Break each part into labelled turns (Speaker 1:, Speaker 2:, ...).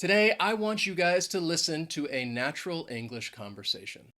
Speaker 1: Today, I want you guys to listen to a natural English conversation.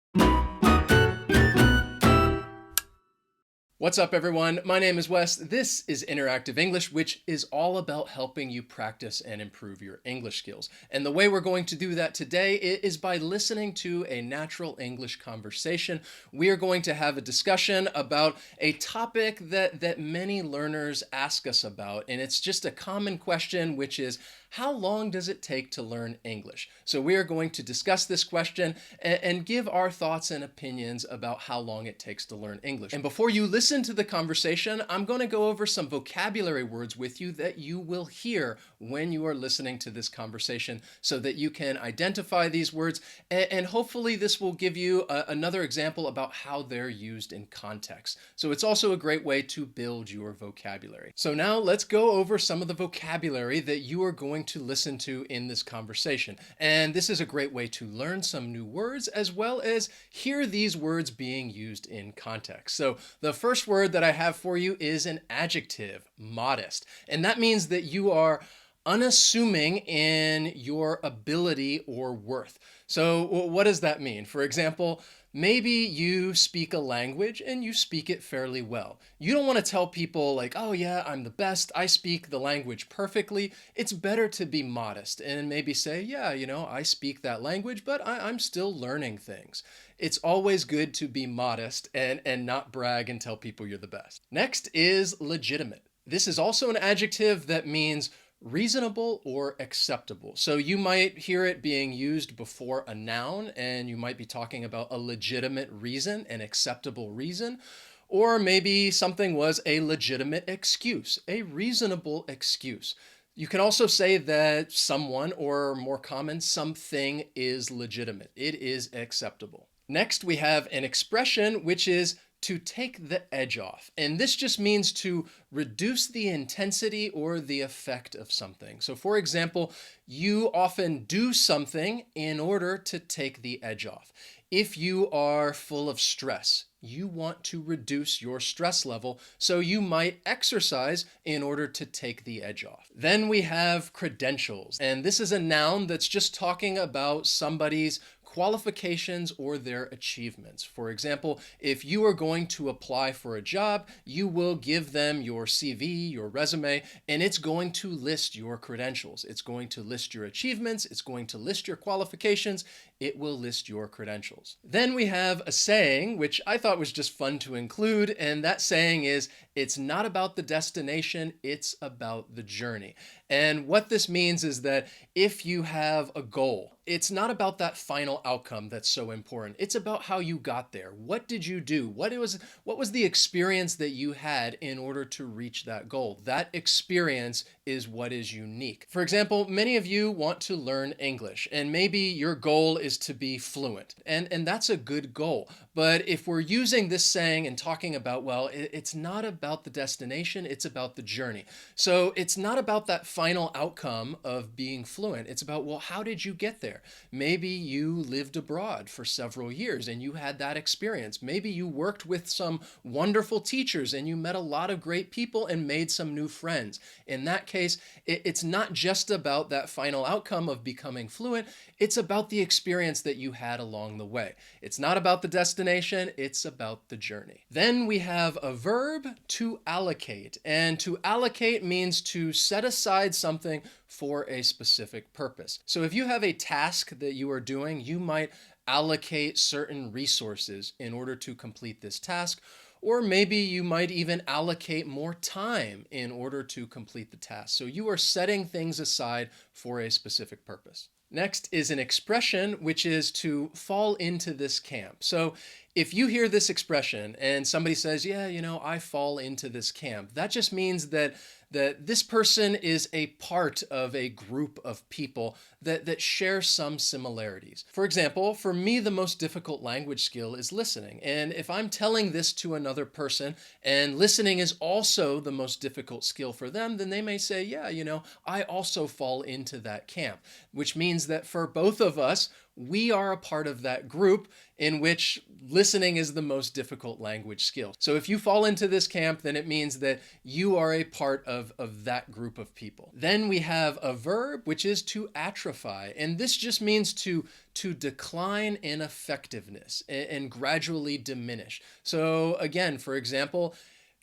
Speaker 1: What's up, everyone? My name is Wes. This is Interactive English, which is all about helping you practice and improve your English skills. And the way we're going to do that today is by listening to a natural English conversation. We are going to have a discussion about a topic that many learners ask us about, and it's just a common question, which is, how long does it take to learn English? So we are going to discuss this question and give our thoughts and opinions about how long it takes to learn English. And before you listen to the conversation, I'm going to go over some vocabulary words with you that you will hear when you are listening to this conversation so that you can identify these words. And hopefully this will give you another example about how they're used in context. So it's also a great way to build your vocabulary. So now let's go over some of the vocabulary that you are going to listen to in this conversation. And this is a great way to learn some new words as well as hear these words being used in context. So the first word that I have for you is an adjective, modest. And that means that you are unassuming in your ability or worth. So what does that mean? For example, maybe you speak a language and you speak it fairly well. You don't want to tell people like, oh yeah, I'm the best, I speak the language perfectly. It's better to be modest and maybe say, yeah, I speak that language, but I'm still learning things. It's always good to be modest and not brag and tell people you're the best. Next is legitimate. This is also an adjective that means reasonable or acceptable. So you might hear it being used before a noun, and you might be talking about a legitimate reason, an acceptable reason, or maybe something was a legitimate excuse, a reasonable excuse. You can also say that someone, or more common, something is legitimate. It is acceptable. Next, we have an expression which is to take the edge off. And this just means to reduce the intensity or the effect of something. So for example, you often do something in order to take the edge off. If you are full of stress, you want to reduce your stress level, so you might exercise in order to take the edge off. Then we have credentials, and this is a noun that's just talking about somebody's qualifications or their achievements. For example, if you are going to apply for a job, you will give them your CV, your resume, and it's going to list your credentials. It's going to list your achievements. It's going to list your qualifications. It will list your credentials. Then we have a saying, which I thought was just fun to include, and that saying is, it's not about the destination, it's about the journey. And what this means is that if you have a goal, it's not about that final outcome that's so important. It's about how you got there. What did you do? What was the experience that you had in order to reach that goal? That experience is what is unique. For example, many of you want to learn English, and maybe your goal is to be fluent. And that's a good goal. But if we're using this saying and talking about, well, it's not about the destination, it's about the journey. So it's not about that final outcome of being fluent. It's about, well, how did you get there? Maybe you lived abroad for several years and you had that experience. Maybe you worked with some wonderful teachers and you met a lot of great people and made some new friends. In that case, it's not just about that final outcome of becoming fluent. It's about the experience that you had along the way. It's not about the destination, it's about the journey. Then we have a verb, to allocate. And to allocate means to set aside something for a specific purpose. So if you have a task that you are doing, you might allocate certain resources in order to complete this task. Or maybe you might even allocate more time in order to complete the task. So you are setting things aside for a specific purpose. Next is an expression, which is to fall into this camp. So if you hear this expression and somebody says, yeah, I fall into this camp, that just means that this person is a part of a group of people that share some similarities. For example, for me, the most difficult language skill is listening. And if I'm telling this to another person and listening is also the most difficult skill for them, then they may say, yeah, I also fall into that camp, which means that for both of us, we are a part of that group in which listening is the most difficult language skill. So if you fall into this camp, then it means that you are a part of that group of people. Then we have a verb, which is to atrophy. And this just means to decline in effectiveness and gradually diminish. So again, for example,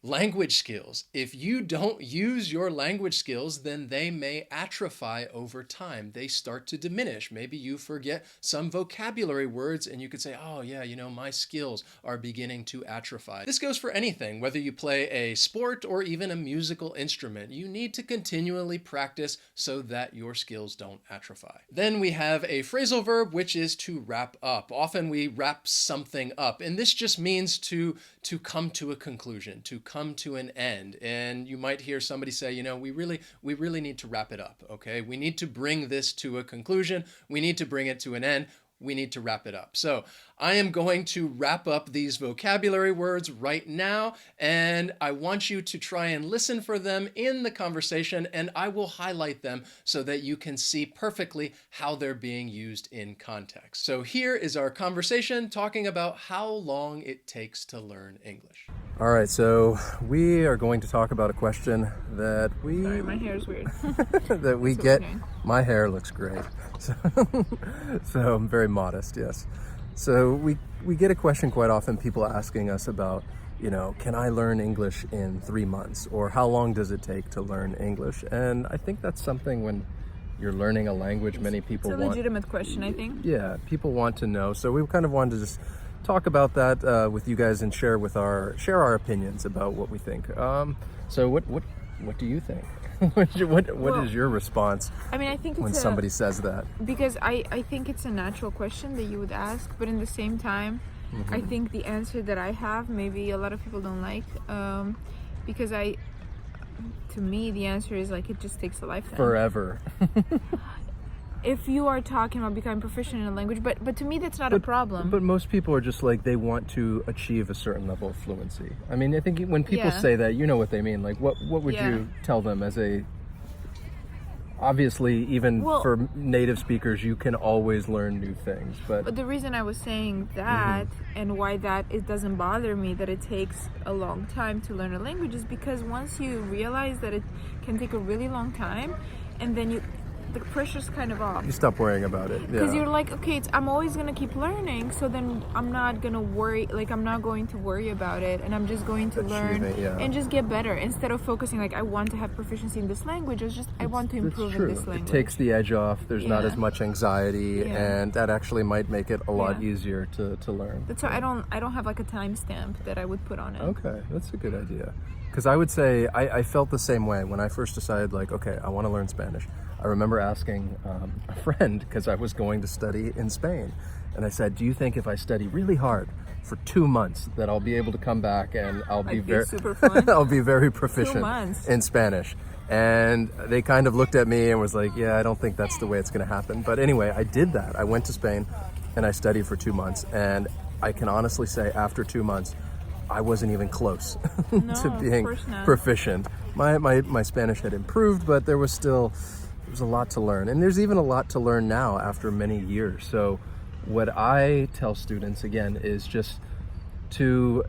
Speaker 1: language skills. If you don't use your language skills, then they may atrophy over time. They start to diminish. Maybe you forget some vocabulary words and you could say, oh yeah, my skills are beginning to atrophy. This goes for anything, whether you play a sport or even a musical instrument. You need to continually practice so that your skills don't atrophy. Then we have a phrasal verb, which is to wrap up. Often we wrap something up, and this just means to come to a conclusion, to come to an end. And you might hear somebody say, we really need to wrap it up, okay? We need to bring this to a conclusion. We need to bring it to an end. We need to wrap it up. So I am going to wrap up these vocabulary words right now, and I want you to try and listen for them in the conversation, and I will highlight them so that you can see perfectly how they're being used in context. So here is our conversation talking about how long it takes to learn English. All right, so we are going to talk about a question that we...
Speaker 2: Sorry, my hair is weird.
Speaker 1: that we get... My hair looks great. So I'm very modest, yes. So we get a question quite often, people asking us about, can I learn English in 3 months? Or how long does it take to learn English? And I think that's something when you're learning a language, many people want...
Speaker 2: It's a legitimate question, I think.
Speaker 1: Yeah, people want to know. So we kind of wanted to just talk about that with you guys and share our opinions about what we think. So what do you think? What is your response?
Speaker 2: I think
Speaker 1: when somebody says that?
Speaker 2: Because I think it's a natural question that you would ask, but in the same time, I think the answer that I have, maybe a lot of people don't like, because to me, the answer is it just takes a lifetime.
Speaker 1: Forever.
Speaker 2: If you are talking about becoming proficient in a language, but to me that's not a problem.
Speaker 1: But most people are just they want to achieve a certain level of fluency. I think when people say that, you know what they mean. What would you tell them as a... Obviously, even for native speakers, you can always learn new things. But
Speaker 2: the reason I was saying that and why it doesn't bother me that it takes a long time to learn a language is because once you realize that it can take a really long time, and then the pressure's kind of off.
Speaker 1: You stop worrying about it.
Speaker 2: Because you're okay, I'm always going to keep learning, so then I'm not going to worry, I'm not going to worry about it, and I'm just going to learn and just get better, instead of focusing, I want to have proficiency in this language, I want to improve in this language.
Speaker 1: It takes the edge off, there's not as much anxiety, and that actually might make it a lot easier to learn.
Speaker 2: That's why I don't have a timestamp that I would put on it.
Speaker 1: Okay, that's a good idea. Because I would say, I felt the same way when I first decided, okay, I want to learn Spanish. I remember asking a friend, because I was going to study in Spain, and I said, do you think if I study really hard for 2 months that I'll be able to come back and I'll be
Speaker 2: super fun.
Speaker 1: I'll be very proficient
Speaker 2: 2 months.
Speaker 1: in Spanish? And they kind of looked at me and was like, yeah, I don't think that's the way it's going to happen. But anyway, I did that. I went to Spain and I studied for 2 months, and I can honestly say after 2 months, I wasn't even close to being proficient. My Spanish had improved, but there was a lot to learn. And there's even a lot to learn now after many years. So what I tell students, again, is just to,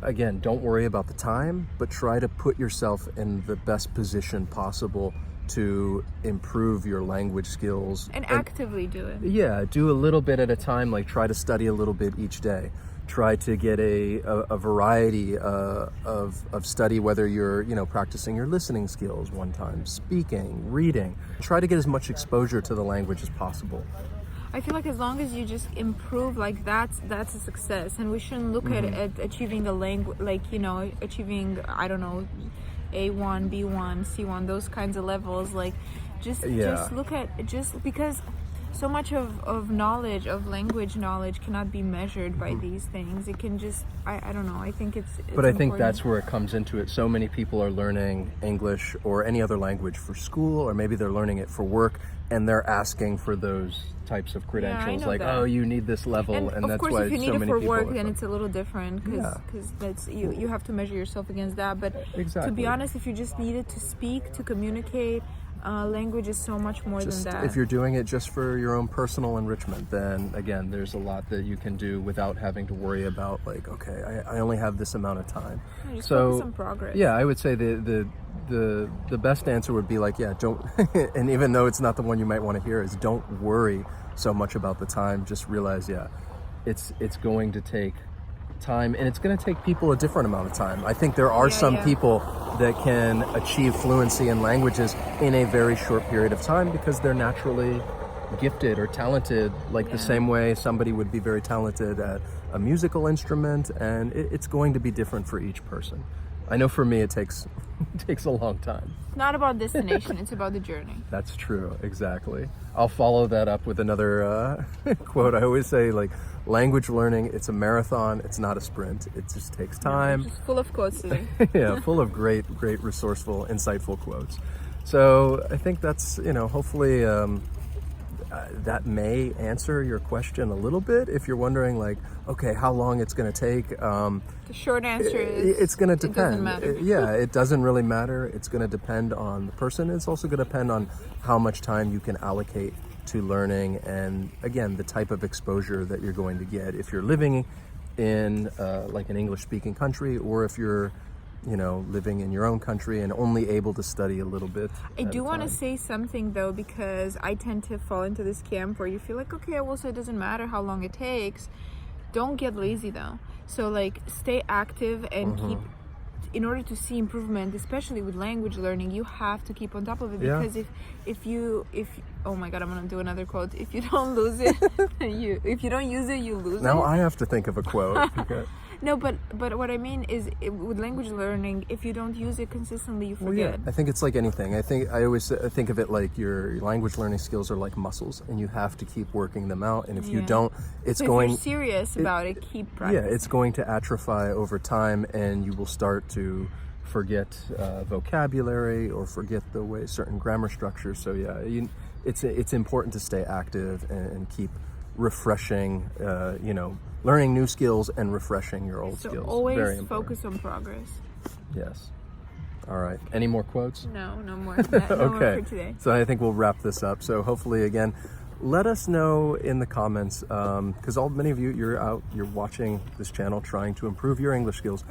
Speaker 1: again, don't worry about the time, but try to put yourself in the best position possible to improve your language skills.
Speaker 2: And actively do it.
Speaker 1: Yeah, do a little bit at a time, try to study a little bit each day. Try to get a variety of study, whether you're practicing your listening skills one time, speaking, reading. Try to get as much exposure to the language as possible.
Speaker 2: I feel as long as you just improve, that's a success, and we shouldn't look at achieving the language, achieving, I don't know, A1, B1, C1, those kinds of levels. Just look at, because so much of knowledge, of language knowledge, cannot be measured by these things. It can just, I don't know, I think it's
Speaker 1: But I think that's where it comes into it. So many people are learning English or any other language for school, or maybe they're learning it for work, and they're asking for those types of credentials,
Speaker 2: that.
Speaker 1: Oh, you need this level, and that's why so many people...
Speaker 2: Of course, if you need it for work, then it's a little different, because that's you have to measure yourself against that. But to be honest, if you just need it to speak, to communicate, Language is so much more
Speaker 1: Just
Speaker 2: than that.
Speaker 1: if you're doing it just for your own personal enrichment, then again, there's a lot that you can do without having to worry about like, okay, I only have this amount of time.
Speaker 2: Just focus on progress.
Speaker 1: Yeah, I would say the best answer would be like, yeah, don't, and even though it's not the one you might want to hear, is don't worry so much about the time. Just realize, yeah, it's going to take time, and it's going to take people a different amount of time. I think there are some people that can achieve fluency in languages in a very short period of time because they're naturally gifted or talented, like the same way somebody would be very talented at a musical instrument, and it's going to be different for each person. I know for me it takes a long time.
Speaker 2: It's not about destination, it's about the journey.
Speaker 1: That's true, exactly. I'll follow that up with another quote. I always say, like, language learning, it's a marathon, it's not a sprint. It just takes time.
Speaker 2: Just full of quotes today.
Speaker 1: Yeah, full of great, resourceful, insightful quotes. So I think that's, hopefully that may answer your question a little bit. If you're wondering, like, okay, how long it's going to take.
Speaker 2: The short answer is
Speaker 1: it's going to depend.
Speaker 2: It doesn't matter.
Speaker 1: Yeah, it doesn't really matter. It's going to depend on the person. It's also going to depend on how much time you can allocate to learning, and again, the type of exposure that you're going to get. If you're living in like an English-speaking country, or if you're living in your own country and only able to study a little bit.
Speaker 2: I do want to say something though, because I tend to fall into this camp where you feel like, okay, well, so it doesn't matter how long it takes. Don't get lazy though. So like, stay active and keep, in order to see improvement, especially with language learning, you have to keep on top of it, because if oh my god, I'm gonna do another quote. If you don't lose it, if you don't use it, you lose it.
Speaker 1: Now I have to think of a quote. Okay.
Speaker 2: No, but what I mean is, with language learning, if you don't use it consistently, you forget.
Speaker 1: Well, I think it's like anything. I always think of it like your language learning skills are like muscles, and you have to keep working them out. And if you don't, it's
Speaker 2: so
Speaker 1: going.
Speaker 2: If you're serious about it, keep practicing.
Speaker 1: Yeah, it's going to atrophy over time, and you will start to forget vocabulary or forget the way certain grammar structures. So yeah, it's important to stay active and keep refreshing, learning new skills and refreshing your old skills.
Speaker 2: So always focus on progress.
Speaker 1: Yes. All right. Any more quotes?
Speaker 2: No more. No more for today.
Speaker 1: So I think we'll wrap this up. So hopefully, again, let us know in the comments, because many of you, you're watching this channel trying to improve your English skills.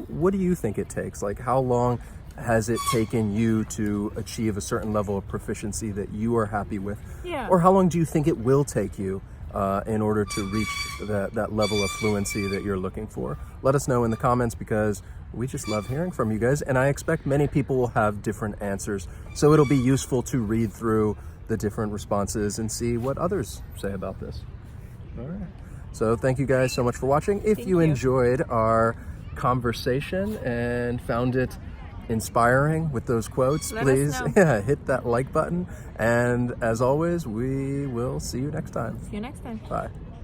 Speaker 1: What do you think it takes? Like, how long has it taken you to achieve a certain level of proficiency that you are happy with?
Speaker 2: Yeah.
Speaker 1: Or how long do you think it will take you in order to reach that level of fluency that you're looking for? Let us know in the comments, because we just love hearing from you guys, and I expect many people will have different answers, so it'll be useful to read through the different responses and see what others say about this. All right. So thank you guys so much for watching. If you enjoyed our conversation and found it inspiring with those quotes, please hit that like button, and as always, we will see you next time.
Speaker 2: See you next time.
Speaker 1: Bye.